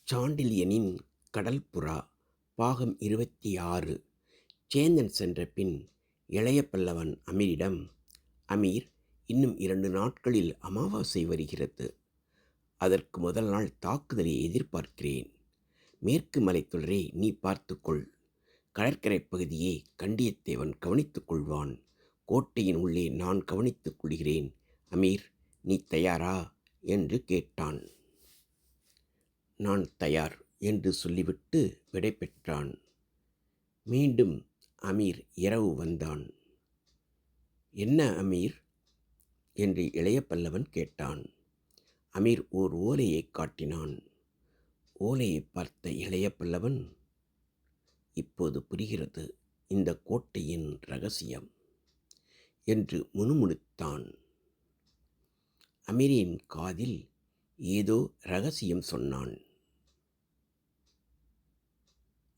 சாண்டில்யனின் கடல்புறா பாகம் 26. சேந்தன் சென்ற பின் இளைய பல்லவன் அமீரிடம், அமீர், இன்னும் 2 நாட்களில் அமாவாசை வருகிறது. அதற்கு முதல் நாள் தாக்குதலை எதிர்பார்க்கிறேன். மேற்கு மலைத்தொடரை நீ பார்த்துக்கொள். கடற்கரை பகுதியை கண்டியத்தேவன் கவனித்துக் கொள்வான். கோட்டையின் உள்ளே நான் கவனித்துக் கொள்கிறேன். அமீர், நீ தயாரா என்று கேட்டான். நான் தயார் என்று சொல்லிவிட்டு விடை பெற்றான். மீண்டும் அமீர் இரவு வந்தான். என்ன அமீர் என்று இளைய பல்லவன் கேட்டான். அமீர் ஓர் ஓலையை காட்டினான். ஓலையை பார்த்த இளைய பல்லவன், இப்போது புரிகிறது இந்த கோட்டையின் ரகசியம் என்று முணுமுணுத்தான். அமீரின் காதில் ஏதோ ரகசியம் சொன்னான்.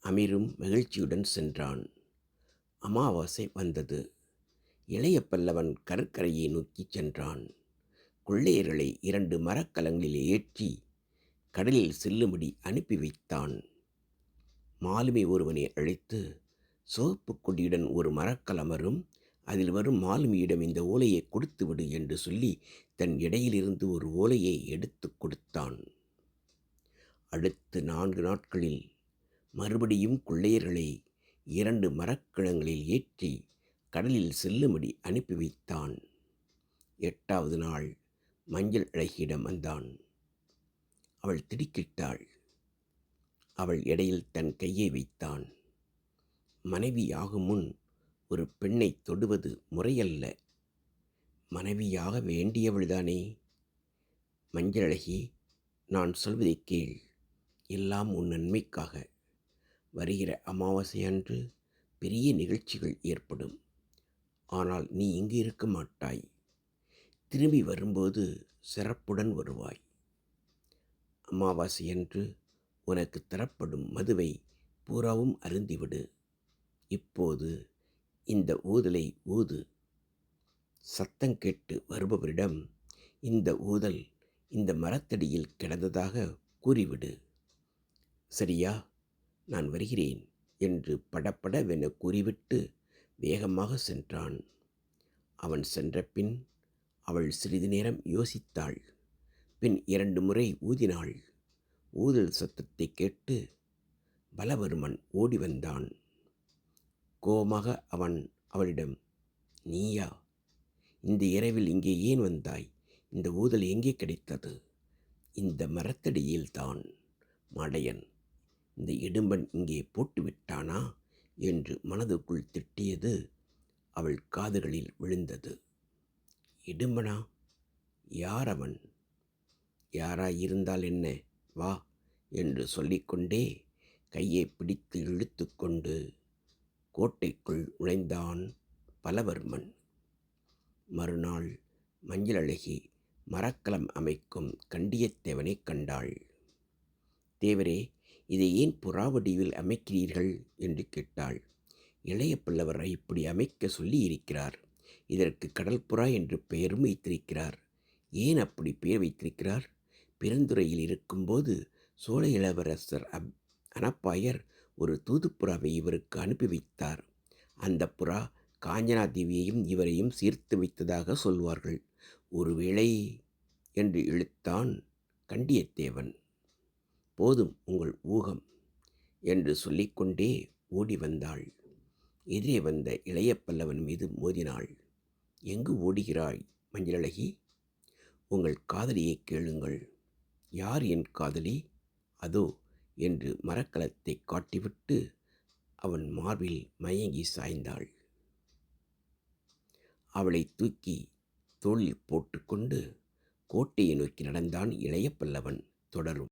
அமீரும் மகிழ்ச்சியுடன் சென்றான். அமாவாசை வந்தது. இளைய பல்லவன் கடற்கரையை நோக்கி சென்றான். கொள்ளையர்களை 2 மரக்கலங்களில் ஏற்றி கடலில் செல்லும்படி அனுப்பி வைத்தான். மாலுமி ஒருவனை அழைத்து, சிவப்பு கொடியுடன் ஒரு மரக்கலம் வரும், அதில் வரும் மாலுமியிடம் இந்த ஓலையை கொடுத்துவிடு என்று சொல்லி தன் இடையிலிருந்து ஒரு ஓலையை எடுத்து கொடுத்தான். அடுத்த 4 நாட்களில் மறுபடியும் கொள்ளையர்களை 2 மரக்கலங்களில் ஏற்றி கடலில் செல்லும்படி அனுப்பி வைத்தான். 8வது நாள் மஞ்சள் அழகியிடம் வந்தான். அவள் திடுக்கிட்டாள். அவள் எடையில் தன் கையை வைத்தான். மனைவியாகும் முன் ஒரு பெண்ணை தொடுவது முறையல்ல. மனைவியாக வேண்டியவள்தானே. மஞ்சளழகி, நான் சொல்வதை கேள். எல்லாம் உன் நன்மைக்காக. வருகிற அமாவாசை அன்று பெரிய நிகழ்ச்சிகள் ஏற்படும். ஆனால் நீ இங்கு இருக்க மாட்டாய். திரும்பி வரும்போது சிறப்புடன் வருவாய். அமாவாசையன்று உனக்கு தரப்படும் மதுவை பூராவும் அருந்திவிடு. இப்போது இந்த ஊதலை ஊது. சத்தம் கேட்டு வருபவரிடம் இந்த ஊதல் இந்த மரத்தடியில் கிடந்ததாக கூறிவிடு. சரியா? நான் வருகிறேன் என்று படபடவென கூறிவிட்டு வேகமாக சென்றான். அவன் சென்ற பின் அவள் சிறிது நேரம் யோசித்தாள். பின் 2 முறை ஊதினாள். ஊதல் சத்தத்தை கேட்டு பலவர்மன் ஓடி வந்தான். கோபமாக அவன் அவளிடம், நீயா? இந்த இரவில் இங்கே ஏன் வந்தாய்? இந்த ஊதல் எங்கே கிடைத்தது? இந்த மரத்தடியில்தான். மடையன், இந்த இடும்பன் இங்கே போட்டுவிட்டானா என்று மனதுக்குள் திட்டியது அவள் காதுகளில் விழுந்தது. இடும்பனா? யார் அவன்? யாராயிருந்தால் என்ன, வா என்று சொல்லிக்கொண்டே கையை பிடித்து இழுத்து கொண்டு கோட்டைக்குள் நுழைந்தான் பலவர்மன். மறுநாள் மஞ்சளழகி மரக்கலம் அமைக்கும் கண்டியத்தேவனை கண்டாள். தேவரே, இதை ஏன் புறா வடிவில் அமைக்கிறீர்கள் என்று கேட்டாள். இளைய பல்லவர் இப்படி அமைக்க சொல்லி இருக்கிறார். இதற்கு கடல்புறா என்று பெயரும் வைத்திருக்கிறார். ஏன் அப்படி பெயர் வைத்திருக்கிறார்? பெருந்துறையில் இருக்கும்போது சோழ இளவரசர் அனப்பாயர் ஒரு தூதுப்புறாவை இவருக்கு அனுப்பி வைத்தார். அந்த புறா காஞ்சனா தேவியையும் இவரையும் சேர்த்து வைத்ததாக சொல்வார்கள். ஒருவேளை என்று இழுத்தான் கண்டியத்தேவன். போதும் உங்கள் ஊகம் என்று சொல்லிக்கொண்டே ஓடி வந்தாள். எதிரே வந்த இளைய பல்லவன் மீது மோதினாள். எங்கு ஓடுகிறாய் மஞ்சளழகி? உங்கள் காதலியை கேளுங்கள். யார் என் காதலி? அதோ என்று மரக்கலத்தை காட்டிவிட்டு அவன் மார்பில் மயங்கி சாய்ந்தாள். அவளை தூக்கி தோளில் போட்டுக்கொண்டு கோட்டையை நோக்கி நடந்தான் இளைய பல்லவன். தொடரும்.